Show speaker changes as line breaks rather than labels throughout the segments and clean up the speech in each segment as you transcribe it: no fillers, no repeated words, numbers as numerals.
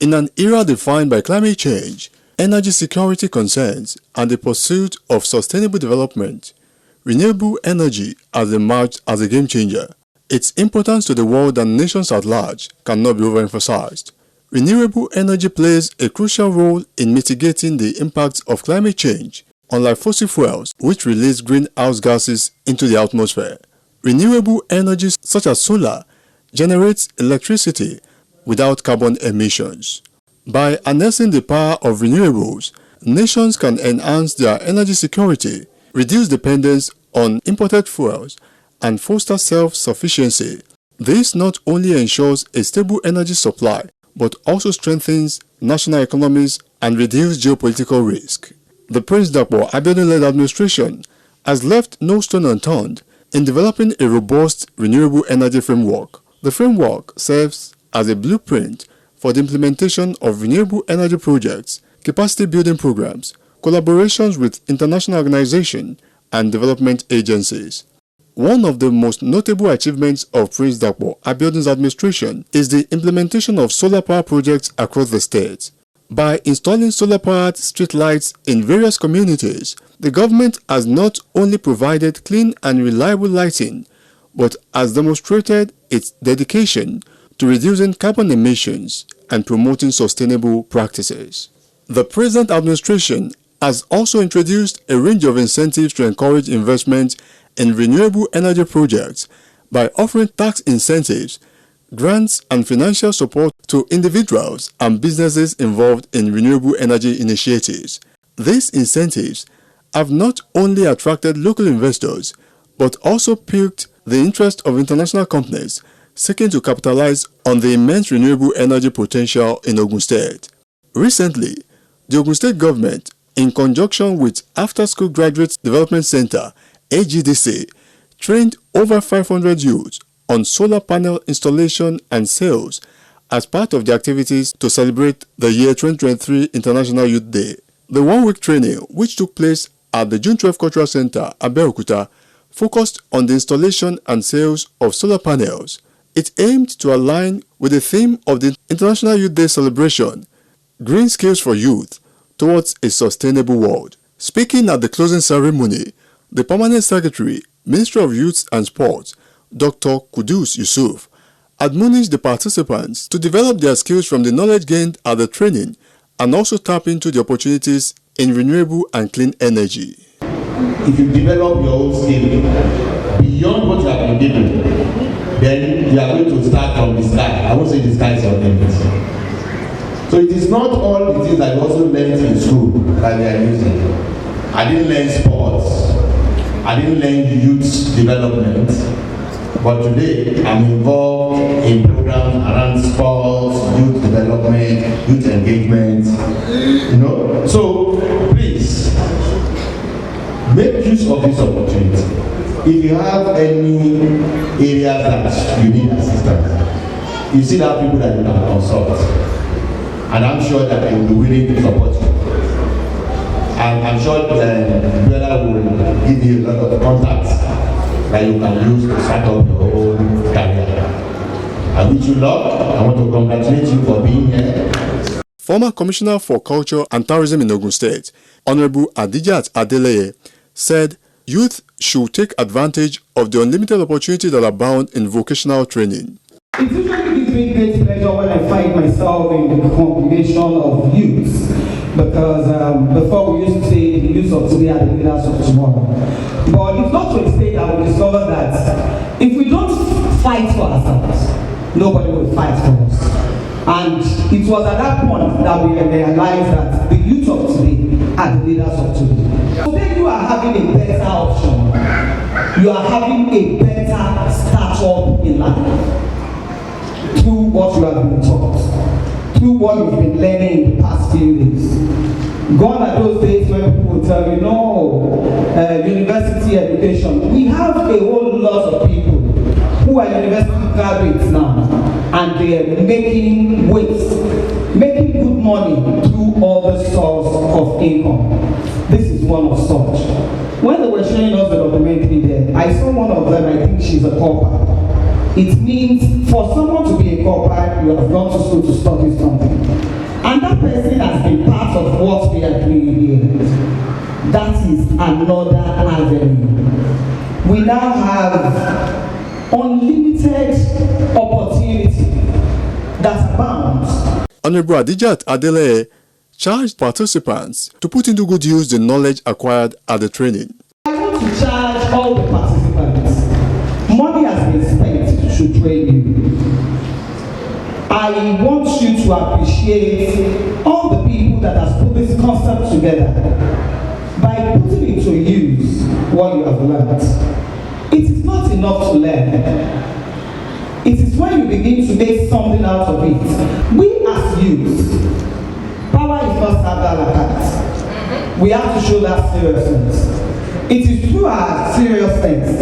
In an era defined by climate change, energy security concerns, and the pursuit of sustainable development, renewable energy has emerged as a game changer. Its importance to the world and nations at large cannot be overemphasized. Renewable energy plays a crucial role in mitigating the impacts of climate change, unlike fossil fuels, which release greenhouse gases into the atmosphere. Renewable energies such as solar generates electricity without carbon emissions. By harnessing the power of renewables, nations can enhance their energy security, reduce dependence on imported fuels, and foster self-sufficiency. This not only ensures a stable energy supply, but also strengthens national economies and reduces geopolitical risk. The Prince Dapo Abiodun-led administration has left no stone unturned in developing a robust renewable energy framework. The framework serves as a blueprint for the implementation of renewable energy projects, capacity building programs, collaborations with international organizations, and development agencies. One of the most notable achievements of Prince Dapo Abiodun's administration is the implementation of solar power projects across the state. By installing solar-powered streetlights in various communities, the government has not only provided clean and reliable lighting, but has demonstrated its dedication to reducing carbon emissions and promoting sustainable practices. The present administration has also introduced a range of incentives to encourage investment in renewable energy projects by offering tax incentives, grants, and financial support to individuals and businesses involved in renewable energy initiatives. These incentives have not only attracted local investors, but also piqued the interest of international companies seeking to capitalize on the immense renewable energy potential in Ogun State. Recently, the Ogun State Government, in conjunction with After School Graduate Development Center, AGDC, trained over 500 youths on solar panel installation and sales as part of the activities to celebrate the year 2023 International Youth Day. The one-week training, which took place at the June 12 Cultural Center, Abeokuta, focused on the installation and sales of solar panels. It aimed to align with the theme of the International Youth Day celebration, Green Skills for Youth, towards a sustainable world. Speaking at the closing ceremony, the Permanent Secretary, Ministry of Youth and Sports, Dr. Kudus Yusuf, admonished the participants to develop their skills from the knowledge gained at the training and also tap into the opportunities in renewable and clean energy.
If you develop your own skill beyond what you have been given, then you are going to start from the sky. I won't say the sky is your limit. So it is not all the things that you also learned in school that we are using. I didn't learn sports. I didn't learn youth development. But today, I'm involved in programs around sports, youth development, youth engagement. So please make use of this opportunity. If you have any areas that you need assistance, you still have people that you can consult, and I'm sure that they will be willing to support you. I'm sure Bella will give you a lot of contacts that you can use to start up your own career. I wish you luck. I want to congratulate you for being here.
Former Commissioner for Culture and Tourism in Ogun State, Honorable Adijat Adeleye, said youth should take advantage of the unlimited opportunities that abound in vocational training.
It usually gives me great pleasure when I find myself in the combination of youths, because before we used to say the youth of today are the leaders of tomorrow. But it's not to a state that we discover that if we don't fight for ourselves, nobody will fight for us. And it was at that point that we realized that the youth of today are the leaders of today. Today you are having a better option. You are having a better start-up in life through what you have been taught, through what you've been learning in the past few days. Gone are those days when people will tell you, no, university education. We have a whole lot of people who are university graduates now, and they are making waves, making good money through all the source of income. This is one of such. When they were showing us the documentary there, I saw one of them, I think she's a pauper. It means for someone to be a pauper, you have gone to school to study something. part of what we are doing here. That is another avenue. We now have unlimited opportunity that abounds.
Honorable Adijat Adele charged participants to put into good use the knowledge acquired at the training.
I want to charge all the participants. Money has been spent to train you. I want you to appreciate all the people that have put this concept together by putting into use what you have learned. It is not enough to learn. It is when you begin to make something out of it. We as youth, power is not served like that. We have to show that seriousness. It is through our seriousness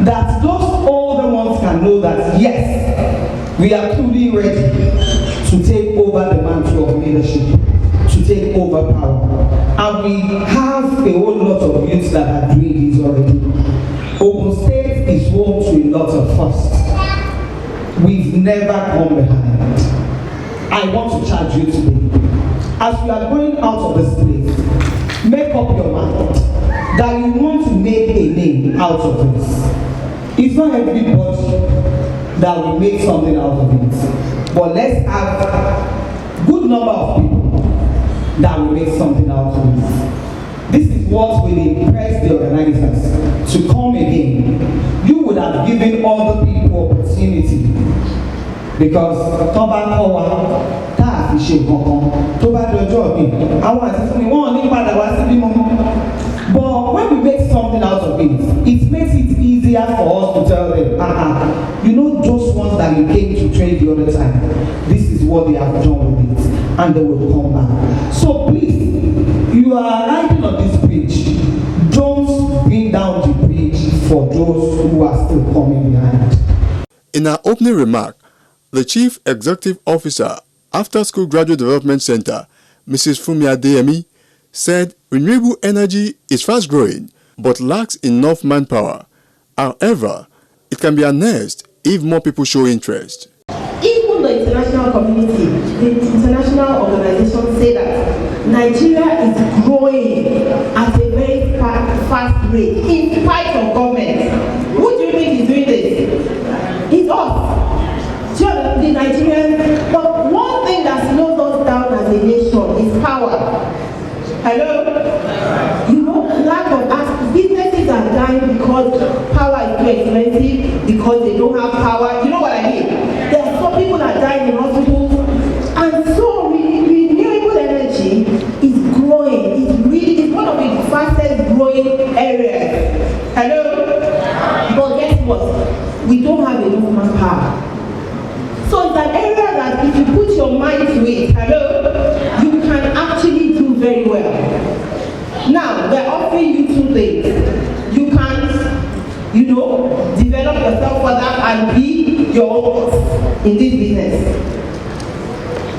that those older ones can know that yes, we are truly ready to take over the mantle of leadership, to take over power. And we have a whole lot of youths that are doing this already. Ogun State is home to a lot of firsts. We've never come behind. I want to charge you today. As you are going out of this place, make up your mind that you want to make a name out of this. It's not everybody that will make something out of it. But let's have a good number of people that will make something out of it. This is what will impress the organizers to come again. You would have given other people opportunity because Toba Kowa, ta fi ṣe kankan, Toba dojo mi, àwọn àti fún mi wọ́n ní padà wá sí bímọ. But when we make something out of it, it makes it easier for us to tell them, you know those ones that you came to train the other time, this is what they have done with it, and they will come back. So please, you are riding on this bridge, don't bring down the bridge for those who are still coming behind.
In her opening remark, the Chief Executive Officer, After School Graduate Development Center, Mrs. Fumi Adeyemi, said renewable energy is fast-growing but lacks enough manpower. However, it can be harnessed if more people show interest.
Even the international community, the international organizations say that Nigeria is growing at a very fast rate in spite of government. Who do you think is doing this? It's us. The Nigerians. But one thing that slows us down as a nation is power. Hello? You know, lack of access. Businesses are dying because power is too expensive, because they don't have power. You know what I mean? There are some people that die in hospitals. And so renewable energy is growing. It's one of the fastest growing areas. Hello? But guess what? We don't have enough manpower. So it's an area that if you put your mind to it, hello, you can actually do very well. Now, we're offering you two things. You can, develop yourself further and be your own boss in this business.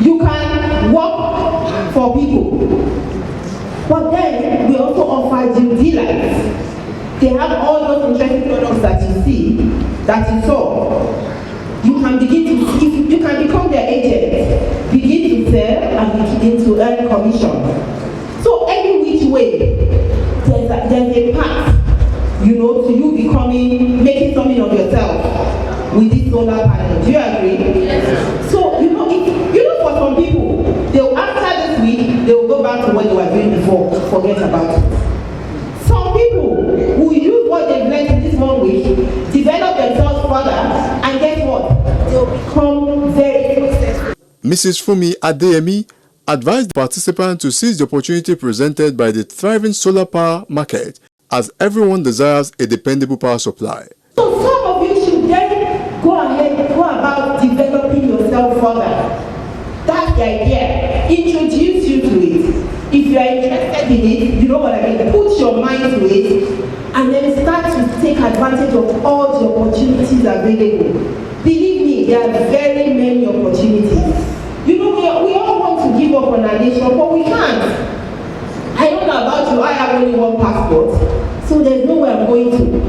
You can work for people. But then, we also offer you delights. They have all those interesting products that you see, that you saw. You can become their agent, begin to sell and begin to earn commission. So any which way, there's a path, to you making something of yourself with this solar panel. Do you agree? Yes. So for some people, after this week, they will go back to what they were doing before, forget about it. Some people will use what they've learned in this 1 week, develop themselves further, and guess what? They'll become very successful.
Mrs. Fumi Adeyemi advised participants to seize the opportunity presented by the thriving solar power market, as everyone desires a dependable power supply.
So some of you should then go about developing yourself further. That's the idea. Introduce you to it. If you are interested in it, you know what I mean, put your mind to it, and then start to take advantage of all the opportunities available. Believe me, there are very many opportunities. We all want to give up on our nation, but we can't. I don't know about you, I have only one passport, so there's nowhere I'm going to.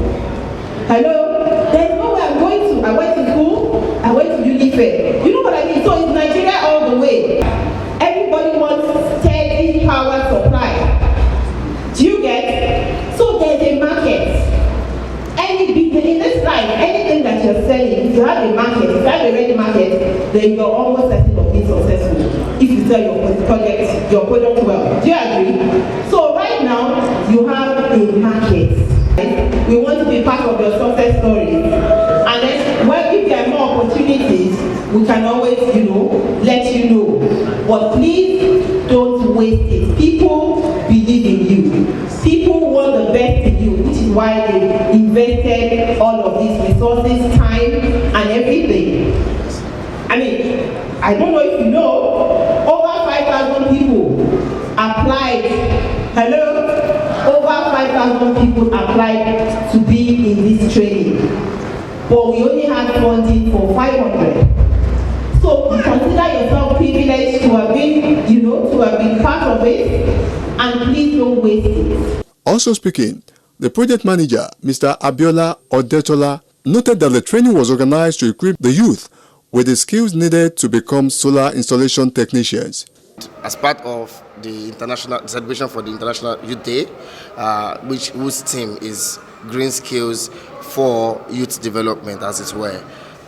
Hello? There's nowhere I'm going to. I went to school, I went to Unifair. You know what I mean? So it's Nigeria all the way. Everybody wants steady that you're selling, if you have a market, if you have a ready market, then you're almost certain of being successful if you sell your product well. Do you agree? So right now, you have a market. We want to be part of your success story. And then if there are more opportunities, we can always, let you know. But please don't waste it. People believe in you. People want the best in you, which is why they invested all of these resources, time, and everything. I mean, I don't know if you know, over 5,000 people applied. Hello? Over 5,000 people applied to be in this training. But we only had funding for 500. So consider yourself privileged to have been, to have been part of it, and please don't waste it.
Also speaking, the project manager, Mr. Abiola Odetola, noted that the training was organized to equip the youth with the skills needed to become solar installation technicians.
As part of the international celebration for the International Youth Day, whose theme is Green Skills for Youth Development, as it were.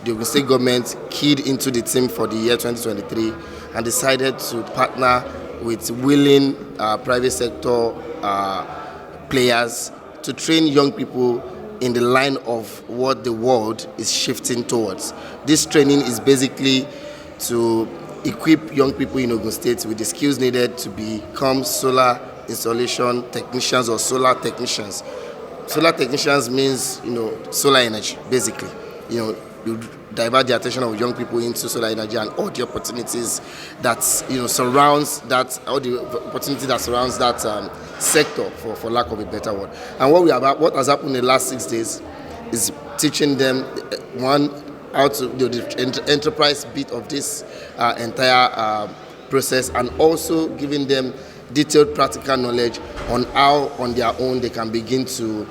The Ogun State Government keyed into the theme for the year 2023 and decided to partner with willing private sector players to train young people in the line of what the world is shifting towards. This training is basically to equip young people in Ogun State with the skills needed to become solar installation technicians or solar technicians. Solar technicians means, solar energy, basically. You divert the attention of young people into solar energy and all the opportunities that, surrounds that, all the opportunity that surrounds that sector, for lack of a better word. And what has happened in the last 6 days is teaching them, how to do the enterprise bit of this entire process, and also giving them detailed practical knowledge on how on their own they can begin to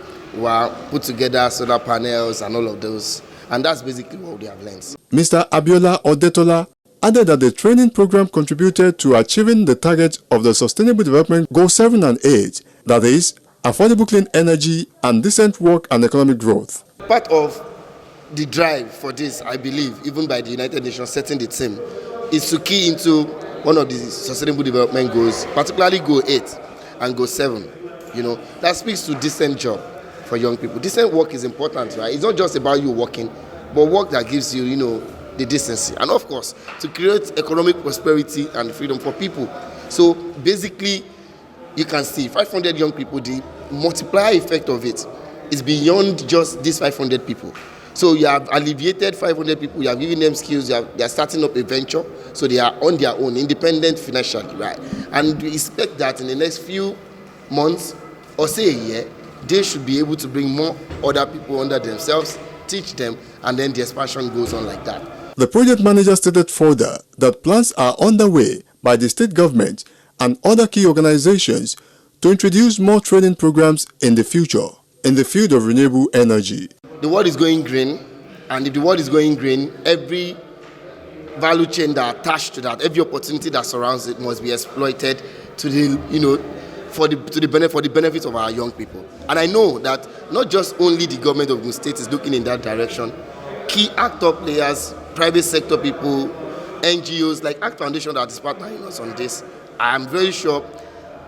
put together solar panels and all of those. And that's basically what we have learned.
Mr. Abiola Odetola added that the training program contributed to achieving the targets of the Sustainable Development Goals 7 and 8, that is, affordable clean energy and decent work and economic growth.
Part of the drive for this, I believe, even by the United Nations setting the theme, is to key into one of the Sustainable Development Goals, particularly Goal 8 and Goal 7. That speaks to decent job for young people. Decent work is important, right? It's not just about you working, but work that gives you, the decency. And of course, to create economic prosperity and freedom for people. So basically, you can see 500 young people, the multiplier effect of it is beyond just these 500 people. So you have alleviated 500 people, you have given them skills, they are starting up a venture, so they are on their own, independent financially, right? And we expect that in the next few months, or say a year, they should be able to bring more other people under themselves, teach them, and then the expansion goes on like that.
The project manager stated further that plans are underway by the state government and other key organizations to introduce more training programs in the future in the field of renewable energy.
The world is going green, and if the world is going green, every value chain that attached to that, every opportunity that surrounds it must be exploited to the, for the benefit of our young people. And I know that not just only the government of Ogun State is looking in that direction. Key actor players, private sector people, NGOs like Act Foundation that is partnering us on this. I am very sure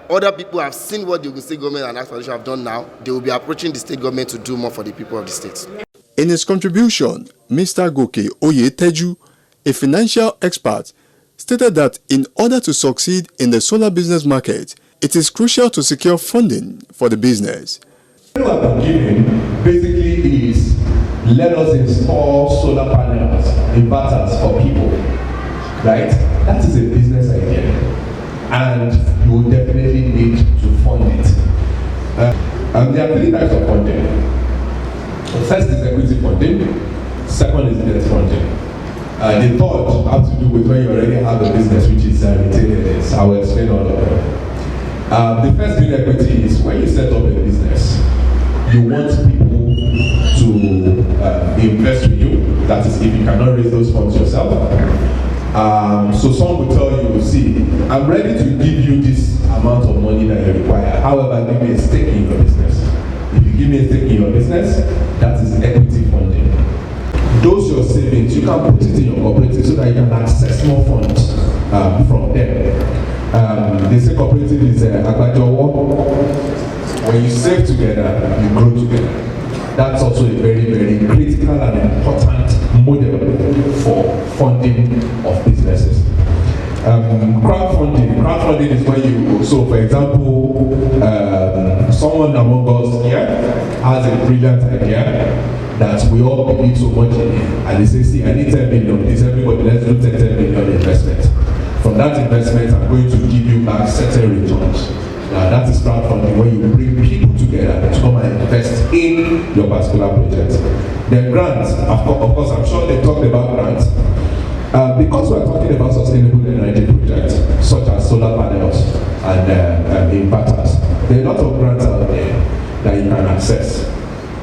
other people have seen what the Ogun State Government and Act Foundation have done now. They will be approaching the state government to do more for the people of the state.
In his contribution, Mr. Goke Oyeteju, a financial expert, stated that in order to succeed in the solar business market, it is crucial to secure funding for the business.
What I'm giving basically is let us install solar panels, inverters for people, right? That is a business idea, and you will definitely need to fund it. And there are 3 types of funding. The first is equity funding, second is debt funding. The third has to do with when you already have a business, which is retained earnings. I will explain all of them. The first big equity is when you set up a business, you want people to invest with you. That is, if you cannot raise those funds yourself. So some will tell you, see, I'm ready to give you this amount of money that you require. However, give me a stake in your business. If you give me a stake in your business, that is equity funding. those your savings, you can put it in your cooperative so that you can access more funds from them. They say cooperative is agbajowo. When you save together, you grow together. That's also a very, very critical and important model for funding of businesses. Crowdfunding is when you, so for example, someone among us here has a brilliant idea that we all believe so much in, and they say, see, I need 10 million, this everybody, let's do 10 million investment. From that investment, I'm going to give you back certain returns. Now that is crowdfunding, when you bring people together to come and invest in your particular project. Then grants, of course, I'm sure they talked about grants. Because we're talking about sustainable energy projects, such as solar panels and inverters, there are a lot of grants out there that you can access.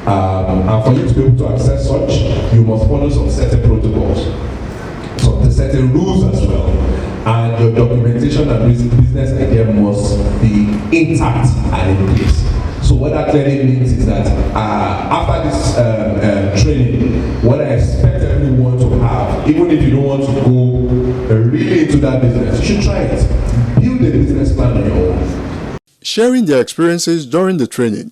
And for you to be able to access such, you must follow some certain protocols, some certain rules as well. And your documentation and business idea must be intact and in place. So what that clearly means is that after this training, what I expect everyone to have, even if you don't want to go really into that business, you should try it. Build a business plan on your own.
Sharing their experiences during the training,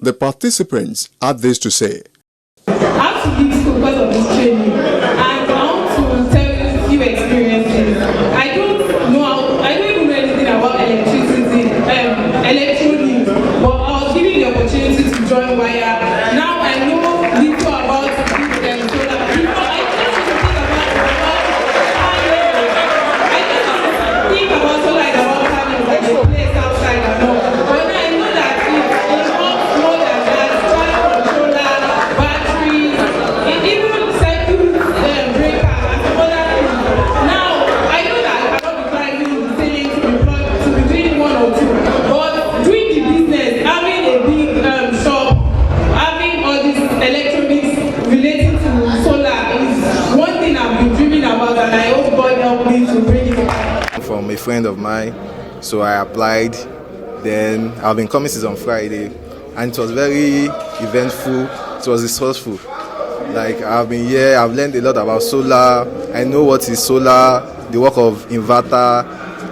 the participants had this to say.
I have to leave school because of this training, and I want to tell you a few experiences. I don't even know anything about electricity, electronics, but I was given the opportunity to join wire. Now I know little about solar. Before I think about solar and about panels like a place outside and all. But now I know that it involves more than that. Charge controller, batteries, it even circuit breaker and some other things. Now I know that I cannot be climbing the ceiling to be doing one or two. But doing the business, having a big shop, having all these electronics relating to solar is one thing I've been dreaming about, and I hope God help me to bring it back.
From a friend of mine, so I applied. Then I've been coming since on Friday, and it was very eventful. It was resourceful. Like I've been here, I've learned a lot about solar. I know what is solar, the work of inverter,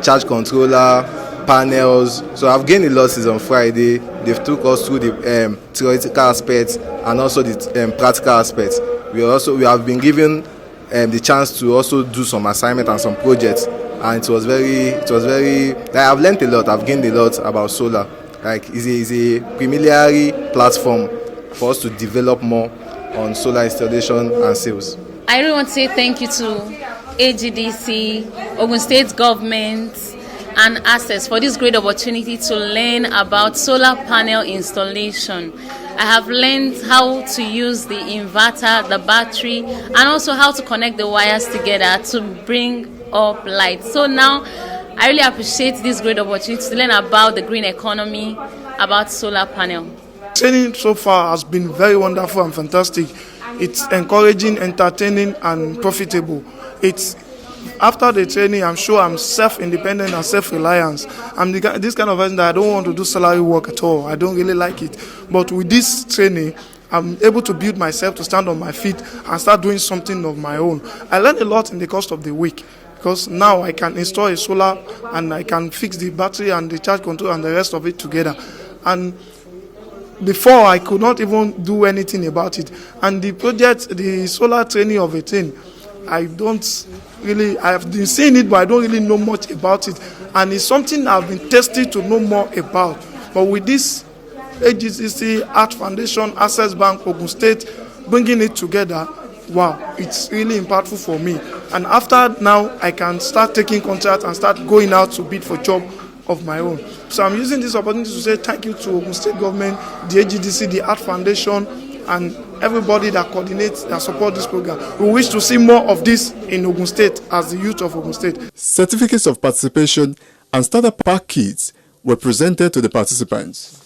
charge controller, panels. So I've gained a lot since on Friday. They've took us through the theoretical aspects and also the practical aspects. We have been given the chance to also do some assignment and some projects, and it was very like, I've learned a lot. I've gained a lot about solar. Like it's a preliminary platform for us to develop more on solar installation and sales.
I really want to say thank you to AGDC, Ogun State Government, and Access for this great opportunity to learn about solar panel installation. I have learned how to use the inverter, the battery, and also how to connect the wires together to bring up light. So now I really appreciate this great opportunity to learn about the green economy, about solar panel.
Training so far has been very wonderful and fantastic. It's encouraging, entertaining, and profitable. After the training, I'm sure I'm self-independent and self-reliant. I'm this kind of person that I don't want to do salary work at all. I don't really like it. But with this training, I'm able to build myself to stand on my feet and start doing something of my own. I learned a lot in the course of the week, because now I can install a solar and I can fix the battery and the charge control and the rest of it together. And before, I could not even do anything about it. And the project, the solar training of a thing, I have been seeing it, but I don't really know much about it. And it's something I've been tested to know more about. But with this AGCC, Art Foundation, Access Bank, Ogun State, bringing it together, wow, it's really impactful for me. And after now, I can start taking contracts and start going out to bid for job of my own. So I'm using this opportunity to say thank you to Ogun State Government, the AGDC, the Art Foundation, and everybody that coordinates and support this program. We wish to see more of this in Ogun State as the youth of Ogun State.
Certificates of participation and starter pack kits were presented to the participants.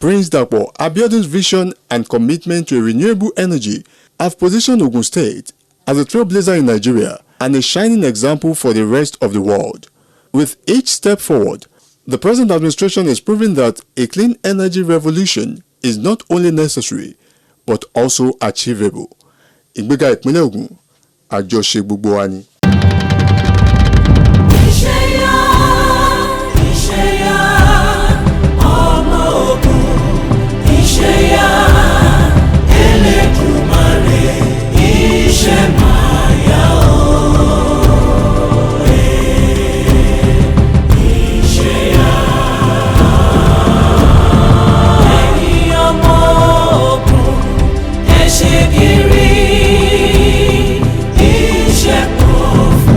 Prince Dapo Abiodun's vision and commitment to renewable energy have positioned Ogun State as a trailblazer in Nigeria and a shining example for the rest of the world. With each step forward, the present administration is proving that a clean energy revolution is not only necessary but also achievable. Ìgbéga ìpínlẹ̀ Ògùn, àjọṣe gbogbo wa ni.